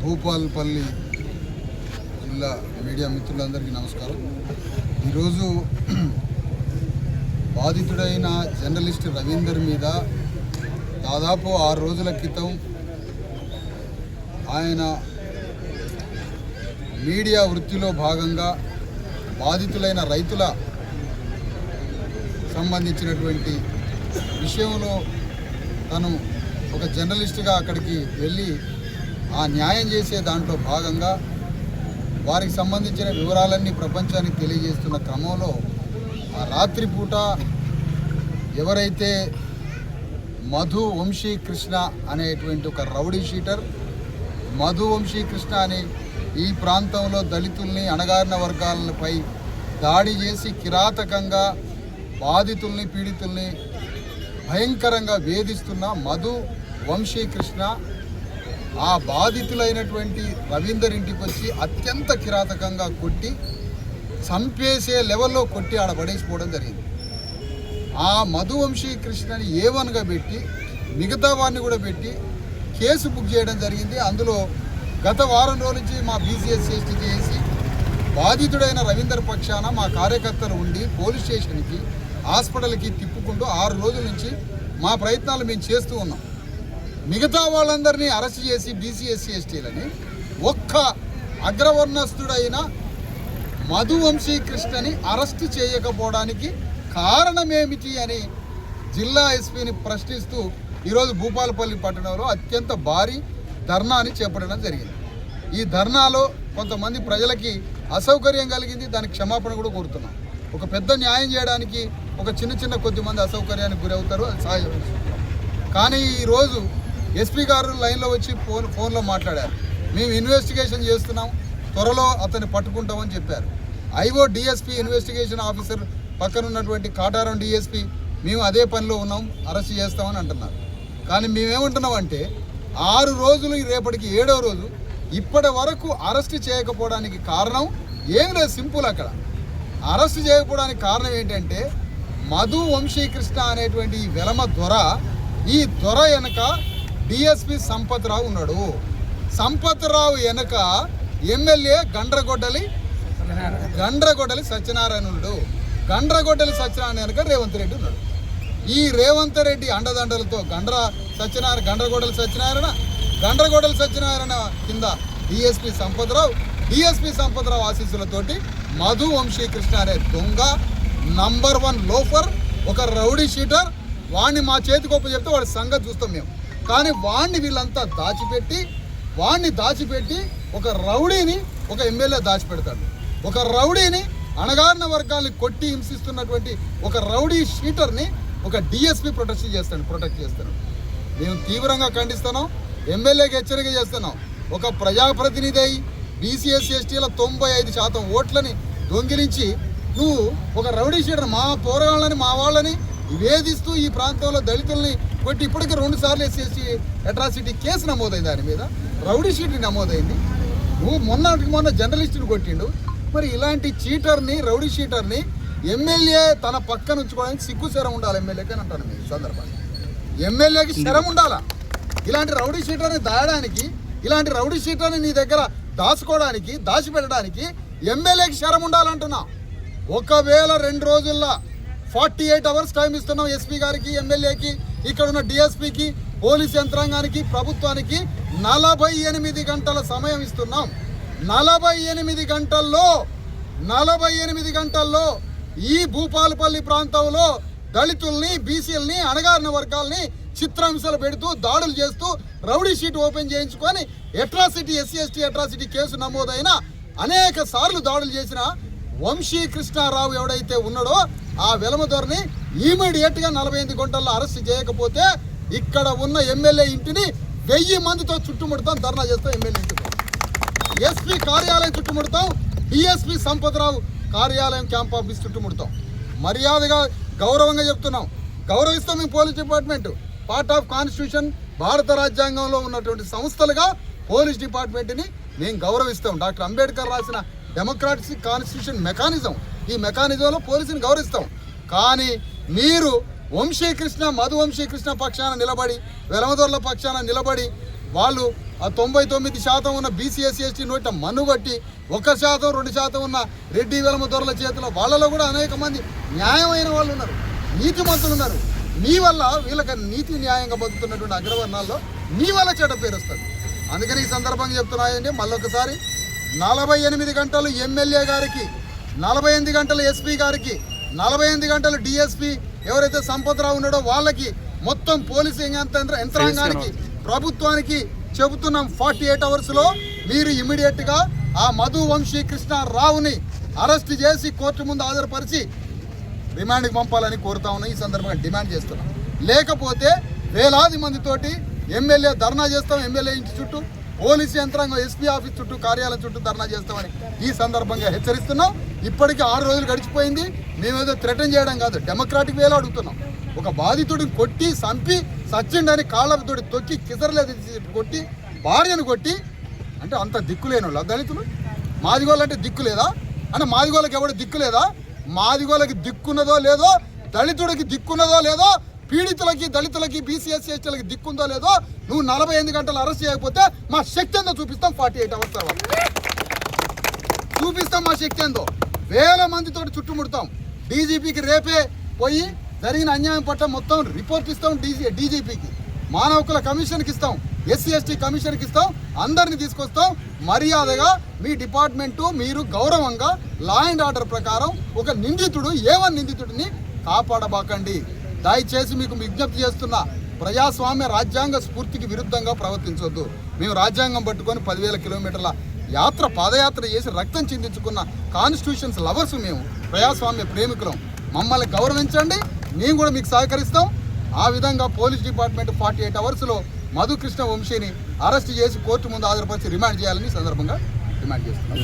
భూపాలపల్లి జిల్లా మీడియా మిత్రులందరికీ నమస్కారం. ఈరోజు బాధితుడైన జర్నలిస్ట్ రవీందర్ మీద దాదాపు 6 రోజుల క్రితం ఆయన మీడియా వృత్తిలో భాగంగా బాధితులైన రైతుల సంబంధించినటువంటి విషయంలో తను ఒక జర్నలిస్ట్గా అక్కడికి వెళ్ళి ఆ న్యాయం చేసే దాంట్లో భాగంగా వారికి సంబంధించిన వివరాలన్నీ ప్రపంచానికి తెలియజేస్తున్న క్రమంలో ఆ రాత్రిపూట ఎవరైతే మధు వంశీ కృష్ణ అనేటువంటి ఒక రౌడీ షీటర్, మధు వంశీ కృష్ణ అనే ఈ ప్రాంతంలో దళితుల్ని అణగారిన వర్గాలపై దాడి చేసి కిరాతకంగా బాధితుల్ని పీడితుల్ని భయంకరంగా వేధిస్తున్న మధు వంశీ కృష్ణ ఆ బాధితులైనటువంటి రవీందర్ ఇంటికి వచ్చి అత్యంత కిరాతకంగా కొట్టి చంపేసే లెవెల్లో కొట్టి ఆడ పడేసిపోవడం జరిగింది. ఆ మధు వంశీ కృష్ణని A1గా పెట్టి మిగతా వారిని కూడా పెట్టి కేసు బుక్ చేయడం జరిగింది. అందులో గత వారం రోజుల నుంచి మా BCS చేసి బాధితుడైన రవీందర్ పక్షాన మా కార్యకర్తలు ఉండి పోలీస్ స్టేషన్కి హాస్పిటల్కి తిప్పుకుంటూ 6 రోజుల నుంచి మా ప్రయత్నాలు మేము చేస్తూ ఉన్నాం. మిగతా వాళ్ళందరినీ అరెస్ట్ చేసి BCS-STలని ఒక్క అగ్రవర్ణస్తుడైన మధు వంశీ కృష్ణని అరెస్ట్ చేయకపోవడానికి కారణమేమిటి అని జిల్లా ఎస్పీని ప్రశ్నిస్తూ ఈరోజు భూపాలపల్లి పట్టణంలో అత్యంత భారీ ధర్నాని చేపట్టడం జరిగింది. ఈ ధర్నాలో కొంతమంది ప్రజలకి అసౌకర్యం కలిగింది, దానికి క్షమాపణ కూడా కోరుతున్నాం. ఒక పెద్ద న్యాయం చేయడానికి ఒక చిన్న కొద్దిమంది అసౌకర్యానికి గురవుతారు, అది సహజం. కానీ ఈరోజు ఎస్పీ గారు లైన్లో వచ్చి ఫోన్లో మాట్లాడారు. మేము ఇన్వెస్టిగేషన్ చేస్తున్నాం, త్వరలో అతన్ని పట్టుకుంటామని చెప్పారు. IO DSP ఇన్వెస్టిగేషన్ ఆఫీసర్ పక్కన ఉన్నటువంటి కాటారం DSP మేము అదే పనిలో ఉన్నాం, అరెస్ట్ చేస్తామని అంటున్నారు. కానీ మేమేమంటున్నామంటే 6 రోజులు రేపటికి 7వ రోజు ఇప్పటి వరకు అరెస్ట్ చేయకపోవడానికి కారణం ఏం లేదు, సింపుల్. అక్కడ అరెస్ట్ చేయకపోవడానికి కారణం ఏంటంటే మధు వంశీ కృష్ణ అనేటువంటి ఈ వెలమ దొర, ఈ దొర వెనక DSP సంపత్రావు ఉన్నాడు. సంపత్రావు వెనక ఎమ్మెల్యే గండ్రగొడ్డలి సత్యనారాయణుడు. గండ్రగొడ్డలి సత్యనారాయణ వెనక రేవంత్ రెడ్డి ఉన్నాడు. ఈ రేవంత్ రెడ్డి అండదండలతో గండ్రగొడ్డలి సత్యనారాయణ కింద DSP సంపత్రావు ఆశీస్సులతోటి మధు వంశీ కృష్ణ అనే దొంగ, నంబర్ 1 లోఫర్, ఒక రౌడీ షీటర్, వాడిని మా చేతికి ఒప్పు చెప్తే వాడి సంగతి చూస్తాం మేము. కానీ వాడిని వీళ్ళంతా దాచిపెట్టి ఒక రౌడీని ఒక ఎమ్మెల్యే దాచిపెడతాడు. ఒక రౌడీని అణగారిన వర్గాల్ని కొట్టి హింసిస్తున్నటువంటి ఒక రౌడీ షీటర్ని ఒక DSP ప్రొటెక్ట్ చేస్తాడు. మేము తీవ్రంగా ఖండిస్తున్నాం, ఎమ్మెల్యేకి హెచ్చరిక చేస్తున్నాం. ఒక ప్రజాప్రతినిధి అయి BCS-STల 95% ఓట్లని దొంగిలించి నువ్వు ఒక రౌడీ షీటర్ మా పోరాళ్ళని మా వాళ్ళని వేధిస్తూ ఈ ప్రాంతంలో దళితుల్ని కొట్టి ఇప్పటికీ 2 సార్లు SC అట్రాసిటీ కేసు నమోదైంది, దాని మీద రౌడీ షీటర్ నమోదైంది. నువ్వు మొన్న జర్నలిస్టుని కొట్టిండు. మరి ఇలాంటి చీటర్ని, రౌడీ షీటర్ని ఎమ్మెల్యే తన పక్కన ఉంచుకోవడానికి సిగ్గు శరం ఉండాలి ఎమ్మెల్యేకి అని అంటాను. ఈ సందర్భంగా ఎమ్మెల్యేకి శరం ఉండాలా? ఇలాంటి రౌడీ షీటర్ని దాయడానికి, ఇలాంటి రౌడీ షీటర్ని నీ దగ్గర దాచుకోవడానికి, దాచిపెట్టడానికి ఎమ్మెల్యేకి శరం ఉండాలంటున్నా. ఒకవేళ 2 రోజుల్లో 48 అవర్స్ టైం ఇస్తున్నాం SP గారికి, ఎమ్మెల్యేకి, ఇక్కడ ఉన్న DSPకి, పోలీస్ యంత్రాంగానికి, ప్రభుత్వానికి 48 గంటల సమయం ఇస్తున్నాం. 48 గంటల్లో ఈ భూపాలపల్లి ప్రాంతంలో దళితుల్ని, BCLని, అణగారిన వర్గాల్ని చిత్రహింసలు పెడుతూ, దాడులు చేస్తూ, రౌడీ షీట్ ఓపెన్ చేయించుకొని SC/ST అట్రాసిటీ కేసు నమోదైన అనేక సార్లు దాడులు చేసిన వంశీ కృష్ణారావు ఎవడైతే ఉన్నాడో ఆ వెలమదొరని ఇమీడియట్గా 48 గంటల్లో అరెస్ట్ చేయకపోతే ఇక్కడ ఉన్న ఎమ్మెల్యే ఇంటిని 1000 మందితో చుట్టుముడతాం, ధర్నా చేస్తాం. ఎమ్మెల్యే ఇంటికి SP కార్యాలయం చుట్టుముడతాం, DSP సంపత్రావు కార్యాలయం క్యాంప్ ఆఫీస్ చుట్టుముడతాం. మర్యాదగా గౌరవంగా చెప్తున్నాం, గౌరవిస్తాం. మేము police department part of constitution, భారత రాజ్యాంగంలో ఉన్నటువంటి సంస్థలుగా పోలీస్ డిపార్ట్మెంట్ని మేము గౌరవిస్తాం. డాక్టర్ అంబేద్కర్ రాసిన డెమోక్రాటిక్ కాన్స్టిట్యూషన్ మెకానిజం, ఈ మెకానిజంలో పోలీసుని గౌరవిస్తాం. కానీ మీరు వంశీ కృష్ణ, మధు వంశీ కృష్ణ పక్షాన నిలబడి, వెలమదొరల పక్షాన నిలబడి వాళ్ళు ఆ 99% ఉన్న బీసీ ఎస్సీ ఎస్టీ నోట మనుగొట్టి 1% 2% ఉన్న రెడ్డి వెలమ దొరల చేతిలో వాళ్ళలో కూడా అనేక మంది న్యాయమైన వాళ్ళు ఉన్నారు, నీతిమంతులు ఉన్నారు. మీ వల్ల వీళ్ళకి నీతి న్యాయంగా బతుకుతున్నటువంటి అగ్రవర్ణాల్లో మీ వల్ల చెడ్డ పేరు వస్తుంది. అందుకని ఈ సందర్భంగా చెప్తున్నాయండి మళ్ళొకసారి 48 గంటలు ఎమ్మెల్యే గారికి, 48 గంటలు ఎస్పీ గారికి, 48 గంటలు డిఎస్పీ ఎవరైతే సంపత్రావు ఉన్నాడో వాళ్ళకి, మొత్తం పోలీసింగ్ యంత్రాంగానికి, ప్రభుత్వానికి చెబుతున్నాం 48 అవర్స్లో మీరు ఇమీడియట్గా ఆ మధు వంశీ కృష్ణారావుని అరెస్ట్ చేసి కోర్టు ముందు హాజరుపరిచి రిమాండ్కి పంపాలని కోరుతా ఉన్నా. ఈ సందర్భంగా డిమాండ్ చేస్తున్నాం. లేకపోతే వేలాది మందితోటి ఎమ్మెల్యే ధర్నా చేస్తాం, ఎమ్మెల్యే ఇంటి చుట్టూ, పోలీసు యంత్రాంగం ఎస్పీ ఆఫీస్ చుట్టూ, కార్యాలయం చుట్టూ ధర్నా చేస్తామని ఈ సందర్భంగా హెచ్చరిస్తున్నాం. ఇప్పటికీ 6 రోజులు గడిచిపోయింది. మేమేదో థ్రెటన్ చేయడం కాదు, డెమోక్రాటిక్ వేలో అడుగుతున్నాం. ఒక బాధితుడిని కొట్టి చంపి సచ్చిండని కాళ్ళతోటి తొక్కి కిసరలేదు కొట్టి భార్యను కొట్టి అంటే అంత దిక్కులేని వాళ్ళు దళితులు. మాదిగోళ్ళు అంటే దిక్కు లేదా? అంటే మాదిగోళ్ళకి ఎవడు దిక్కు లేదా? మాదిగోళ్ళకి దిక్కున్నదో లేదో, దళితుడికి దిక్కున్నదో లేదో, పీడితులకి దళితులకి బీసీ ఎస్సీ ఎస్టీలకి దిక్కుందో లేదో, నువ్వు 48 గంటలు అరెస్ట్ చేయకపోతే మా శక్తి ఏందో చూపిస్తాం. 48 అవర్స్ తర్వాత చూపిస్తాం మా శక్తి ఏందో. వేల మందితో చుట్టుముడతాం. డీజీపీకి రేపే పోయి జరిగిన అన్యాయం పట్ల మొత్తం రిపోర్ట్ ఇస్తాం. డీజీపీకి, మానవ హక్కుల కమిషన్కి ఇస్తాం, ఎస్సీ ఎస్టీ కమిషన్కి ఇస్తాం. అందరినీ తీసుకొస్తాం. మర్యాదగా మీ డిపార్ట్మెంటు మీరు గౌరవంగా లా అండ్ ఆర్డర్ ప్రకారం ఒక నిందితుడు నిందితుడిని కాపాడబాకండి. దయచేసి మీకు విజ్ఞప్తి చేస్తున్నా, ప్రజాస్వామ్య రాజ్యాంగ స్ఫూర్తికి విరుద్ధంగా ప్రవర్తించొద్దు. మేము రాజ్యాంగం పట్టుకొని 10,000 కిలోమీటర్ల పాదయాత్ర చేసి రక్తం చిందించుకున్న కాన్స్టిట్యూషన్స్ లవర్స్ మేము, ప్రజాస్వామ్య ప్రేమికులం. మమ్మల్ని గౌరవించండి, మేము కూడా మీకు సహకరిస్తాం. ఆ విధంగా పోలీస్ డిపార్ట్మెంట్ 48 అవర్స్లో మధు కృష్ణ వంశీని అరెస్ట్ చేసి కోర్టు ముందు హాజరుపరిచి రిమాండ్ చేయాలని సందర్భంగా డిమాండ్ చేస్తున్నాం.